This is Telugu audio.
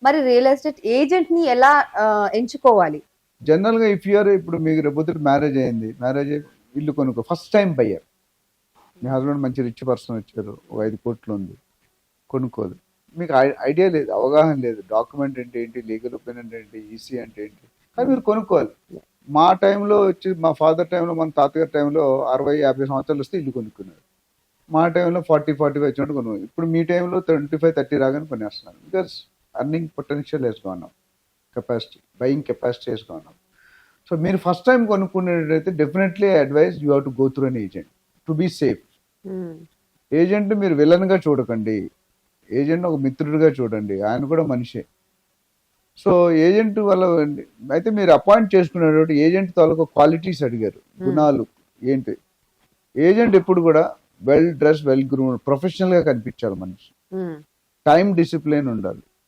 మరి రియల్ ఎస్టేట్ ఏజెంట్ ని ఎలా ఎంచుకోవాలి? జనరల్ గా ఇఫ్ యూఆర్ ఇప్పుడు మీకు రేపు మ్యారేజ్ అయింది, మ్యారేజ్ అయ్యి ఇల్లు కొనుక్కో, ఫస్ట్ టైం బయ్యర్, మీ హస్బెండ్ మంచి రిచ్ పర్సన్ వచ్చారు, ఒక 5 కోట్లు ఉంది, కొనుక్కోదు, మీకు ఐడియా లేదు, అవగాహన లేదు, డాక్యుమెంట్ అంటే ఏంటి, లీగల్ ఒపీనియన్ ఏంటి, ఈసీ అంటే ఏంటి, కానీ మీరు కొనుక్కోవాలి. మా టైంలో వచ్చి మా ఫాదర్ టైంలో, మన తాతగారి టైంలో 60-50 సంవత్సరాలు వస్తే ఇల్లు కొనుక్కున్నారు. మా టైంలో 40-45 వచ్చినట్టు కొనుక్కోవాలి. ఇప్పుడు మీ టైంలో 25-30 రాగానే కొనేస్తున్నారు. బికాస్ అర్నింగ్ పొటెన్షియల్ వేసుకున్నాం, కెపాసిటీ, బయింగ్ కెపాసిటీ వేసుకున్నాం. సో మీరు ఫస్ట్ టైం కొనుక్కునేటైతే definitely advise you have to go through an agent to be safe. Agent మీరు విలన్గా చూడకండి, ఏజెంట్ ఒక మిత్రుడిగా చూడండి, ఆయన కూడా మనిషే. సో ఏజెంట్ వల్ల అయితే మీరు అపాయింట్ చేసుకునేటువంటి ఏజెంట్ తాలూకు క్వాలిటీస్ అడిగారు, గుణాలు ఏంటి. ఏజెంట్ ఎప్పుడు కూడా well dress, well groomed, professional గా కనిపించాలి మనిషి, టైం డిసిప్లిన్ ఉండాలి,